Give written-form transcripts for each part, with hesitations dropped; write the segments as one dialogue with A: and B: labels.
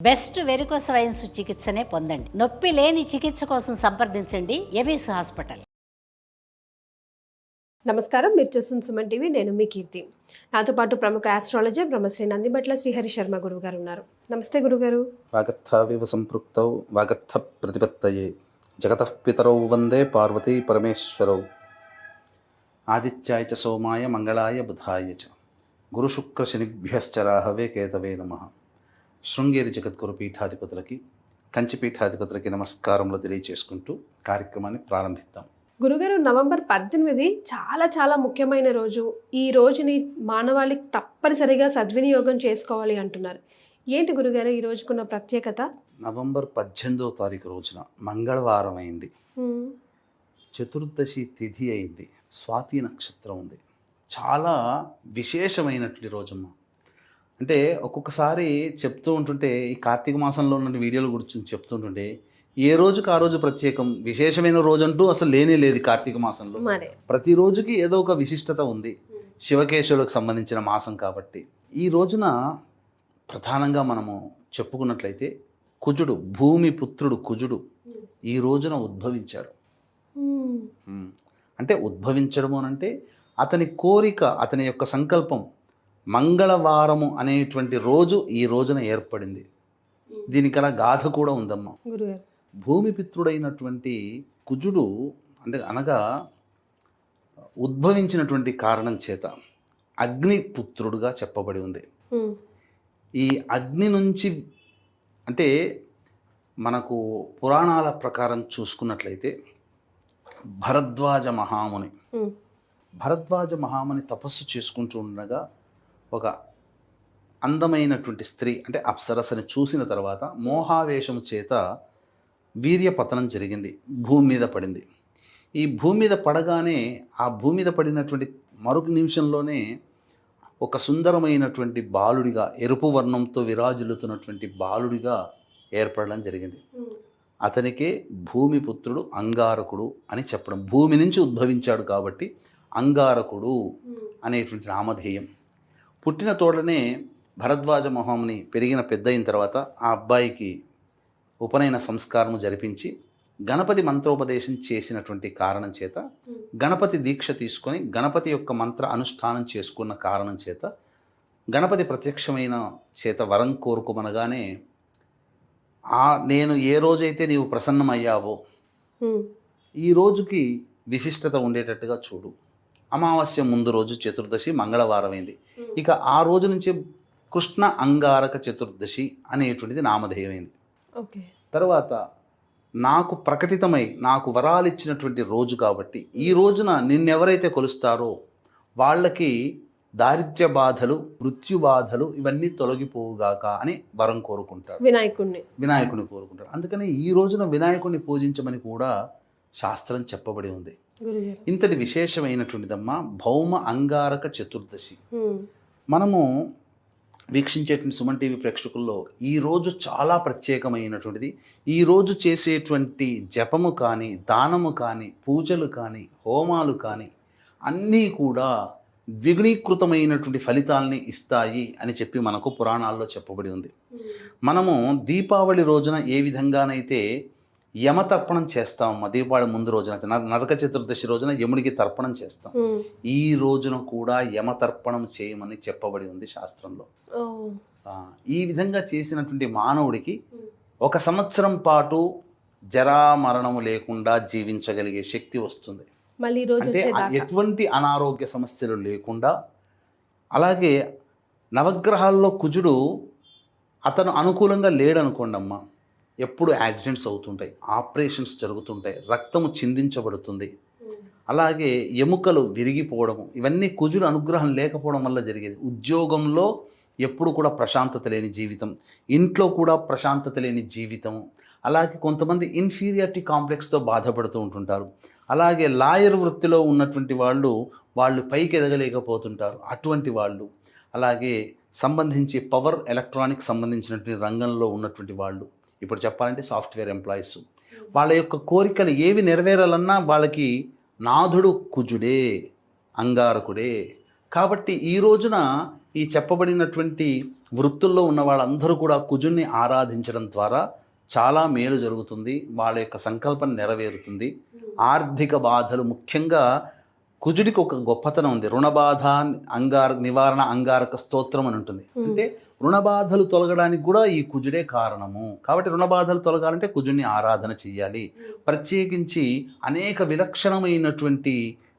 A: Best varicose wines చికిత్సనే పొందండి. నొప్పి లేని చికిత్స కోసం సంప్రదించండి ఎబిస్ హాస్పిటల్.
B: నమస్కారం, మీరు చూస్తున్న సుమన్ టీవీ. నేను మీ కీర్తి. నాతో పాటు ప్రముఖ ఆస్ట్రాలజర్ బ్రహ్మశ్రీ నందిబట్ల శ్రీహరి శర్మ గురువు గారు ఉన్నారు. నమస్తే గురుగారు.
C: వాగర్థావివ సంపృక్తౌ వాగర్థ ప్రతిపత్తయే జగతః పితరౌ వందే పార్వతీ పరమేశ్వరౌ. ఆదిత్యాయ చ సోమాయ మంగళాయ బుధాయ చ గురుశుక్ర శనిభ్యశ్చ రాహవే కేతవే నమః. శృంగేరి జగద్గురు పీఠాధిపతులకి, కంచి పీఠాధిపతులకి నమస్కారములు తెలియచేసుకుంటూ కార్యక్రమాన్ని ప్రారంభిద్దాం.
B: గురుగారు, నవంబర్ 18 చాలా చాలా ముఖ్యమైన రోజు. ఈ రోజుని మానవాళికి తప్పనిసరిగా సద్వినియోగం చేసుకోవాలి అంటున్నారు. ఏంటి గురుగారు ఈ రోజుకున్న ప్రత్యేకత?
C: నవంబర్ 18వ తారీఖు రోజున మంగళవారం అయింది, చతుర్దశి తిథి అయింది, స్వాతి నక్షత్రం ఉంది. చాలా విశేషమైనటువంటి రోజమ్మ. అంటే ఒక్కొక్కసారి చెప్తూ ఉంటుంటే, ఈ కార్తీక మాసంలో ఉన్న వీడియోలు గురించి చెప్తుంటుంటే ఏ రోజుకి ఆ రోజు ప్రత్యేకం, విశేషమైన రోజు అంటూ అసలు లేనే లేదు. కార్తీక మాసంలో ప్రతి రోజుకి ఏదో ఒక విశిష్టత ఉంది. శివకేశవులకు సంబంధించిన మాసం కాబట్టి ఈ రోజున ప్రధానంగా మనము చెప్పుకున్నట్లయితే కుజుడు, భూమి పుత్రుడు కుజుడు ఈ రోజున ఉద్భవించాడు. అంటే ఉద్భవించడము అంటే అతని కోరిక, అతని యొక్క సంకల్పం మంగళవారము అనేటువంటి రోజు ఈ రోజున ఏర్పడింది. దీనికల గాథ కూడా ఉందమ్మా. భూమిపిత్రుడైనటువంటి కుజుడు అనగా ఉద్భవించినటువంటి కారణం చేత అగ్నిపుత్రుడుగా చెప్పబడి ఉంది. ఈ అగ్ని నుంచి అంటే మనకు పురాణాల ప్రకారం చూసుకున్నట్లయితే భరద్వాజ మహాముని తపస్సు చేసుకుంటూ ఉండగా ఒక అందమైనటువంటి స్త్రీ అంటే అప్సరసని చూసిన తర్వాత మోహావేశము చేత వీర్యపతనం జరిగింది, భూమి మీద పడింది. ఈ భూమి మీద పడగానే ఆ భూమి మీద పడినటువంటి మరొక నిమిషంలోనే ఒక సుందరమైనటువంటి బాలుడిగా, ఎరుపు వర్ణంతో విరాజిల్లుతున్నటువంటి బాలుడిగా ఏర్పడడం జరిగింది. అతనికే భూమిపుత్రుడు అంగారకుడు అని చెప్పడం. భూమి నుంచి ఉద్భవించాడు కాబట్టి అంగారకుడు అనేటువంటి నామధేయం. పుట్టిన తోడనే భరద్వాజ మహాముని పెరిగిన పెద్ద అయిన తర్వాత ఆ అబ్బాయికి ఉపనయన సంస్కారము జరిపించి గణపతి మంత్రోపదేశం చేసినటువంటి కారణం చేత, గణపతి దీక్ష తీసుకొని గణపతి యొక్క మంత్ర అనుష్ఠానం చేసుకున్న కారణం చేత, గణపతి ప్రత్యక్షమైన చేత వరం కోరుకోమనగానే నేను ఏ రోజైతే నీవు ప్రసన్నమయ్యావో ఈ రోజుకి విశిష్టత ఉండేటట్టుగా చూడు. అమావాస్య ముందు రోజు చతుర్దశి మంగళవారమైంది. ఇక ఆ రోజు నుంచి కృష్ణ అంగారక చతుర్దశి అనేటువంటిది నామధేయమైంది. తర్వాత నాకు ప్రకటితమై నాకు వరాలు ఇచ్చినటువంటి రోజు కాబట్టి ఈ రోజున నిన్నెవరైతే కొలుస్తారో వాళ్ళకి దారిద్ర్య బాధలు, మృత్యు బాధలు ఇవన్నీ తొలగిపోవుగాక అని వరం కోరుకుంటాడు. వినాయకుడిని కోరుకుంటాడు. అందుకని ఈ రోజున వినాయకుడిని పూజించమని కూడా శాస్త్రం చెప్పబడి ఉంది. ఇంతటి విశేషమైనటువంటిదమ్మా భౌమ అంగారక చతుర్దశి. మనము వీక్షించేటువంటి సుమన్ టీవీ ప్రేక్షకుల్లో ఈరోజు చాలా ప్రత్యేకమైనటువంటిది. ఈరోజు చేసేటువంటి జపము కానీ, దానము కానీ, పూజలు కానీ, హోమాలు కానీ అన్నీ కూడా ద్విగుణీకృతమైనటువంటి ఫలితాలని ఇస్తాయి అని చెప్పి మనకు పురాణాల్లో చెప్పబడి ఉంది. మనము దీపావళి రోజున ఏ విధంగానైతే యమతర్పణం చేస్తాం, దీపావళి ముందు రోజున నరక చతుర్దశి రోజున యముడికి తర్పణం చేస్తాం. ఈ రోజున కూడా యమతర్పణం చేయమని చెప్పబడి ఉంది శాస్త్రంలో. ఈ విధంగా చేసినటువంటి మానవుడికి 1 సంవత్సరం పాటు జరా మరణము లేకుండా జీవించగలిగే శక్తి వస్తుంది. అంటే ఎటువంటి అనారోగ్య సమస్యలు లేకుండా. అలాగే నవగ్రహాల్లో కుజుడు అతను అనుకూలంగా లేడనుకోండమ్మా, ఎప్పుడు యాక్సిడెంట్స్ అవుతుంటాయి, ఆపరేషన్స్ జరుగుతుంటాయి, రక్తము చిందించబడుతుంది, అలాగే ఎముకలు విరిగిపోవడము, ఇవన్నీ కుజుడు అనుగ్రహం లేకపోవడం వల్ల జరిగేది. ఉద్యోగంలో ఎప్పుడు కూడా ప్రశాంతత లేని జీవితం, ఇంట్లో కూడా ప్రశాంతత లేని జీవితం. అలాగే కొంతమంది ఇన్ఫీరియారిటీ కాంప్లెక్స్తో బాధపడుతూ ఉంటుంటారు. అలాగే లాయర్ వృత్తిలో ఉన్నటువంటి వాళ్ళు పైకి ఎదగలేకపోతుంటారు, అటువంటి వాళ్ళు. అలాగే సంబంధించి పవర్ ఎలక్ట్రానిక్స్ సంబంధించినటువంటి రంగంలో ఉన్నటువంటి వాళ్ళు, ఇప్పుడు చెప్పాలంటే సాఫ్ట్వేర్ ఎంప్లాయీస్, వాళ్ళ యొక్క కోరికలు ఏవి నెరవేరాలన్నా వాళ్ళకి నాథుడు కుజుడే, అంగారకుడే. కాబట్టి ఈ రోజున ఈ చెప్పబడినటువంటి వృత్తుల్లో ఉన్న వాళ్ళందరూ కూడా కుజుణ్ణి ఆరాధించడం ద్వారా చాలా మేలు జరుగుతుంది, వాళ్ళ యొక్క సంకల్పం నెరవేరుతుంది. ఆర్థిక బాధలు, ముఖ్యంగా కుజుడికి ఒక గొప్పతనం ఉంది, రుణబాధ నివారణ అంగారక స్తోత్రం అని ఉంటుంది. అంటే రుణబాధలు తొలగడానికి కూడా ఈ కుజుడే కారణము. కాబట్టి రుణబాధలు తొలగాలంటే కుజుడిని ఆరాధన చెయ్యాలి. ప్రత్యేకించి అనేక విలక్షణమైనటువంటి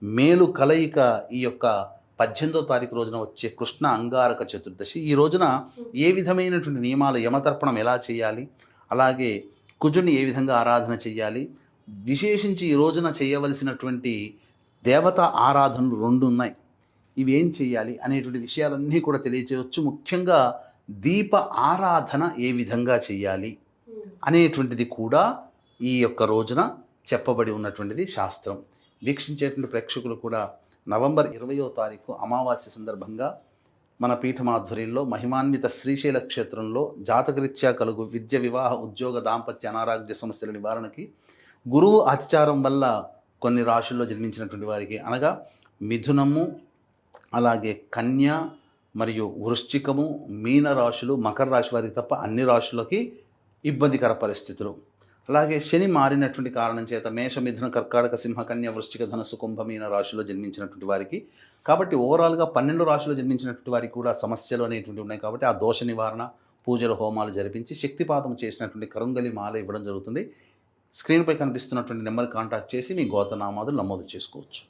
C: మేలు కలయిక ఈ యొక్క 18వ తారీఖు రోజున వచ్చే కృష్ణ అంగారక చతుర్దశి. ఈ రోజున ఏ విధమైనటువంటి నియమాలు, యమతర్పణం ఎలా చేయాలి, అలాగే కుజుడిని ఏ విధంగా ఆరాధన చెయ్యాలి, విశేషించి ఈ రోజున చేయవలసినటువంటి దేవతా ఆరాధనలు 2 ఉన్నాయి, ఇవి ఏం చేయాలి అనేటువంటి విషయాలన్నీ కూడా తెలియచేయవచ్చు. ముఖ్యంగా దీప ఆరాధన ఏ విధంగా చేయాలి అనేటువంటిది కూడా ఈ యొక్క రోజున చెప్పబడి ఉన్నటువంటిది శాస్త్రం. వీక్షించేటువంటి ప్రేక్షకులు కూడా నవంబర్ 20వ తారీఖు అమావాస్య సందర్భంగా మన పీఠమాధ్వర్యంలో మహిమాన్విత శ్రీశైల క్షేత్రంలో జాతకరీత్యా కలుగు విద్య, వివాహ, ఉద్యోగ, దాంపత్య, అనారోగ్య సమస్యల నివారణకి, గురువు అతిచారం వల్ల కొన్ని రాశుల్లో జన్మించినటువంటి వారికి, అనగా మిథునము, అలాగే కన్య మరియు వృశ్చికము, మీన రాశులు, మకర రాశి వారికి తప్ప అన్ని రాశులకి ఇబ్బందికర పరిస్థితులు. అలాగే శని మారినటువంటి కారణం చేత మేష, మిథున, కర్కాటక, సింహ, కన్య, వృశ్చిక, ధనస్సు, కుంభ, మీన రాశిలో జన్మించినటువంటి వారికి, కాబట్టి ఓవరాల్గా 12 రాశుల్లో జన్మించినటువంటి వారికి కూడా సమస్యలు అనేటువంటివి ఉన్నాయి. కాబట్టి ఆ దోష నివారణ, పూజలు, హోమాలు జరిపించి శక్తిపాతం చేసినటువంటి కరుంగలి మాల ఇవ్వడం జరుగుతుంది. స్క్రీన్పై కనిపిస్తున్నటువంటి నెంబర్ కాంటాక్ట్ చేసి మీ గోతనామాదులు నమోదు చేసుకోవచ్చు.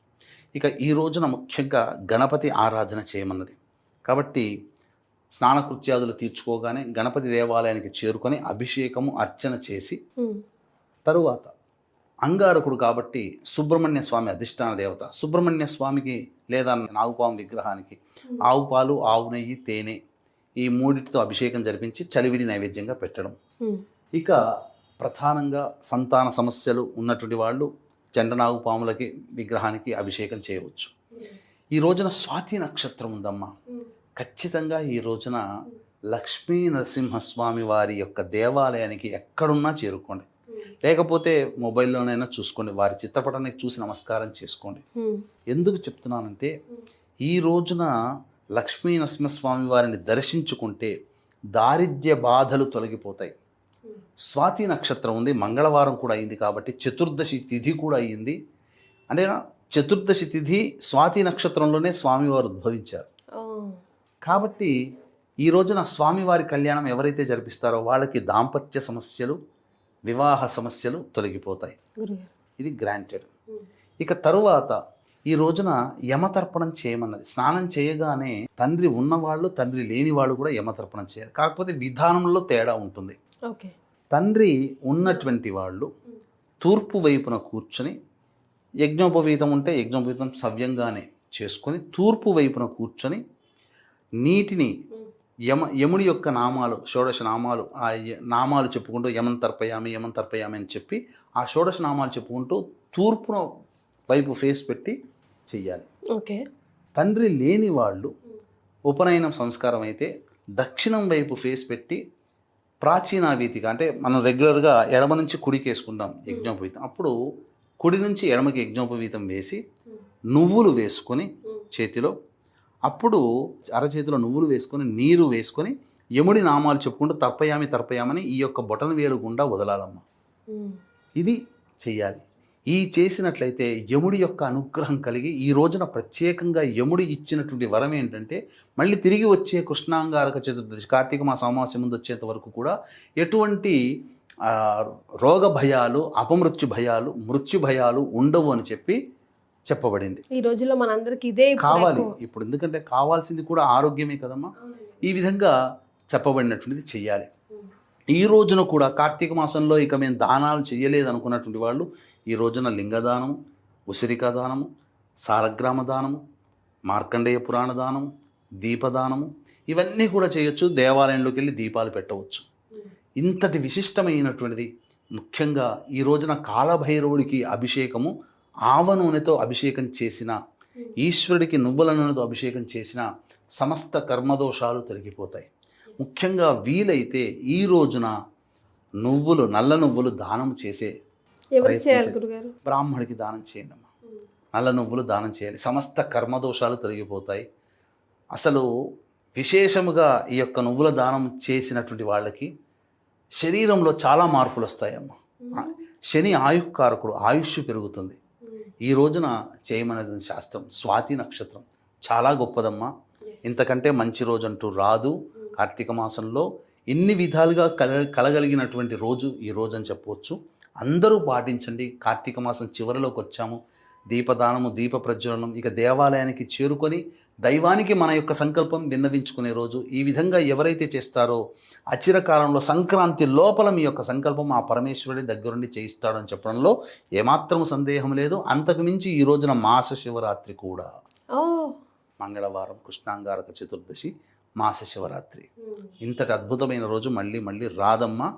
C: ఇక ఈ రోజున ముఖ్యంగా గణపతి ఆరాధన చేయమన్నది. కాబట్టి స్నానకృత్యాదులు తీర్చుకోగానే గణపతి దేవాలయానికి చేరుకొని అభిషేకము, అర్చన చేసి తరువాత అంగారకుడు కాబట్టి సుబ్రహ్మణ్య స్వామి అధిష్టాన దేవత, సుబ్రహ్మణ్య స్వామికి లేదా నాగుపాము విగ్రహానికి ఆవు పాలు, ఆవు నెయ్యి, తేనె ఈ 3టితో అభిషేకం జరిపించి చలివిడి నైవేద్యంగా పెట్టడం. ఇక ప్రధానంగా సంతాన సమస్యలు ఉన్నటువంటి వాళ్ళు చండనాగు పాములకి విగ్రహానికి అభిషేకం చేయవచ్చు. ఈ రోజున స్వాతి నక్షత్రం ఉందమ్మా. ఖచ్చితంగా ఈ రోజున లక్ష్మీ నరసింహస్వామి వారి యొక్క దేవాలయానికి ఎక్కడున్నా చేరుకోండి, లేకపోతే మొబైల్లోనైనా చూసుకోండి, వారి చిత్రపటానికి చూసి నమస్కారం చేసుకోండి. ఎందుకు చెప్తున్నానంటే ఈ రోజున లక్ష్మీ నరసింహస్వామి వారిని దర్శించుకుంటే దారిద్ర్య బాధలు తొలగిపోతాయి. స్వాతి నక్షత్రం ఉంది, మంగళవారం కూడా అయింది కాబట్టి చతుర్దశి తిథి కూడా అయ్యింది. అంటే చతుర్దశి తిథి స్వాతి నక్షత్రంలోనే స్వామివారు ఉద్భవించారు. కాబట్టి ఈ రోజున స్వామివారి కళ్యాణం ఎవరైతే జరిపిస్తారో వాళ్ళకి దాంపత్య సమస్యలు, వివాహ సమస్యలు తొలగిపోతాయి. ఇది గ్రాంటెడ్. ఇక తరువాత ఈ రోజున యమతర్పణం చేయమన్నది. స్నానం చేయగానే తండ్రి ఉన్నవాళ్ళు, తండ్రి లేని వాళ్ళు కూడా యమతర్పణం చేయాలి. కాకపోతే విధానంలో తేడా ఉంటుంది. తండ్రి ఉన్నటువంటి వాళ్ళు తూర్పు వైపున కూర్చొని, యజ్ఞోపవీతం ఉంటే యజ్ఞోపవీతం సవ్యంగానే చేసుకొని తూర్పు వైపున కూర్చొని నీటిని యముడి యొక్క నామాలు, షోడశ నామాలు, ఆ నామాలు చెప్పుకుంటూ యమం తర్పయామి అని చెప్పి ఆ షోడశ నామాలు చెప్పుకుంటూ తూర్పున వైపు ఫేస్ పెట్టి చెయ్యాలి. తండ్రి లేని వాళ్ళు ఉపనయనం సంస్కారం అయితే దక్షిణం వైపు ఫేస్ పెట్టి ప్రాచీనావీతిగా, అంటే మనం రెగ్యులర్గా ఎడమ నుంచి కుడికి వేసుకుంటాం యజ్ఞోపవీతం, అప్పుడు కుడి నుంచి ఎడమకి యజ్ఞోపవీతం వేసి నువ్వులు వేసుకొని చేతిలో, అప్పుడు అరచేతిలో నువ్వులు వేసుకొని నీరు వేసుకొని యముడి నామాలు చెప్పుకుంటూ తర్పయామని ఈ యొక్క బొటన వేలు గుండా వదలాలమ్మ. ఇది చెయ్యాలి. ఈ చేసినట్లయితే యముడి యొక్క అనుగ్రహం కలిగి ఈ రోజున ప్రత్యేకంగా యముడి ఇచ్చినటువంటి వరం ఏంటంటే మళ్ళీ తిరిగి వచ్చే కృష్ణాంగారక చతుర్దశి, కార్తీక మాస అమావాస్య ముందు వచ్చేంత వరకు కూడా ఎటువంటి రోగ భయాలు, అపమృత్యు భయాలు, మృత్యు భయాలు ఉండవు అని చెప్పబడింది.
B: ఈ రోజుల్లో మనందరికి ఇదే
C: కావాలి. ఇప్పుడు ఎందుకంటే కావాల్సింది కూడా ఆరోగ్యమే కదమ్మా. ఈ విధంగా చెప్పబడినటువంటిది చెయ్యాలి. ఈ రోజున కూడా కార్తీక మాసంలో ఇక మేము దానాలు చేయలేదు అనుకున్నటువంటి వాళ్ళు ఈ రోజున లింగదానము, ఉసిరికా దానము, సాలగ్రామ దానము, మార్కండేయ పురాణ దానము, దీపదానము ఇవన్నీ కూడా చేయొచ్చు. దేవాలయంలోకి వెళ్ళి దీపాలు పెట్టవచ్చు. ఇంతటి విశిష్టమైనటువంటిది. ముఖ్యంగా ఈ రోజున కాలభైరవుడికి అభిషేకము, ఆవ నూనెతో అభిషేకం చేసిన, ఈశ్వరుడికి నువ్వుల నూనెతో అభిషేకం చేసిన సమస్త కర్మదోషాలు తొలగిపోతాయి. ముఖ్యంగా వీలైతే ఈ రోజున నువ్వులు, నల్ల నువ్వులు దానం చేసే బ్రాహ్మడికి దానం చేయండి అమ్మా. నల్ల నువ్వులు దానం చేయాలి. సమస్త కర్మదోషాలు తొలగిపోతాయి. అసలు విశేషముగా ఈ యొక్క నువ్వుల దానం చేసినటువంటి వాళ్ళకి శరీరంలో చాలా మార్పులు వస్తాయమ్మా. శని ఆయుక్కారకుడు, ఆయుష్ పెరుగుతుంది. ఈ రోజున చేయమనేది శాస్త్రం. స్వాతి నక్షత్రం చాలా గొప్పదమ్మా. ఇంతకంటే మంచి రోజు అంటూ రాదు. కార్తీక మాసంలో ఇన్ని విధాలుగా కలగలిగినటువంటి రోజు ఈ రోజు అని చెప్పవచ్చు. అందరూ పాటించండి. కార్తీక మాసం చివరిలోకి వచ్చాము. దీపదానము, దీప ప్రజ్వలనం, ఇక దేవాలయానికి చేరుకొని దైవానికి మన యొక్క సంకల్పం విన్నవించుకునే రోజు. ఈ విధంగా ఎవరైతే చేస్తారో అచిరకాలంలో సంక్రాంతి లోపల మీ యొక్క సంకల్పం ఆ పరమేశ్వరుడి దగ్గరుండి చేయిస్తాడని చెప్పడంలో ఏమాత్రం సందేహం లేదు. అంతకుమించి ఈ రోజున మాస శివరాత్రి కూడా, మంగళవారం కృష్ణాంగారక చతుర్దశి, మాస శివరాత్రి. ఇంతటి అద్భుతమైన రోజు మళ్ళీ మళ్ళీ రాదమ్మా.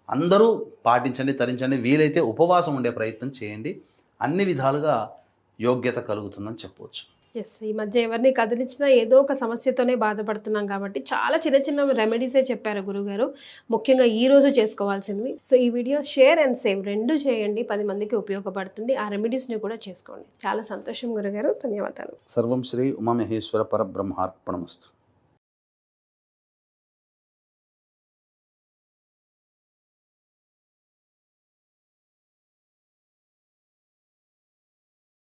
C: అందరూ పాటించండి, తరించండి. వీలైతే ఉపవాసం ఉండే ప్రయత్నం చేయండి. అన్ని విధాలుగా యోగ్యత కలుగుతుందని చెప్పవచ్చు.
B: ఎస్, ఈ మధ్య ఎవరిని కదిలించినా ఏదో ఒక సమస్యతోనే బాధపడుతున్నాం కాబట్టి చాలా చిన్న చిన్న రెమెడీసే చెప్పారు గురుగారు, ముఖ్యంగా ఈ రోజు చేసుకోవాల్సినవి. సో ఈ వీడియో షేర్ అండ్ సేవ్ రెండు చేయండి, 10 మందికి ఉపయోగపడుతుంది. ఆ రెమెడీస్ని కూడా చేసుకోండి. చాలా సంతోషం గురుగారు, ధన్యవాదాలు.
C: సర్వం శ్రీ ఉమామహేశ్వర పరబ్రహ్మార్పణమస్తు.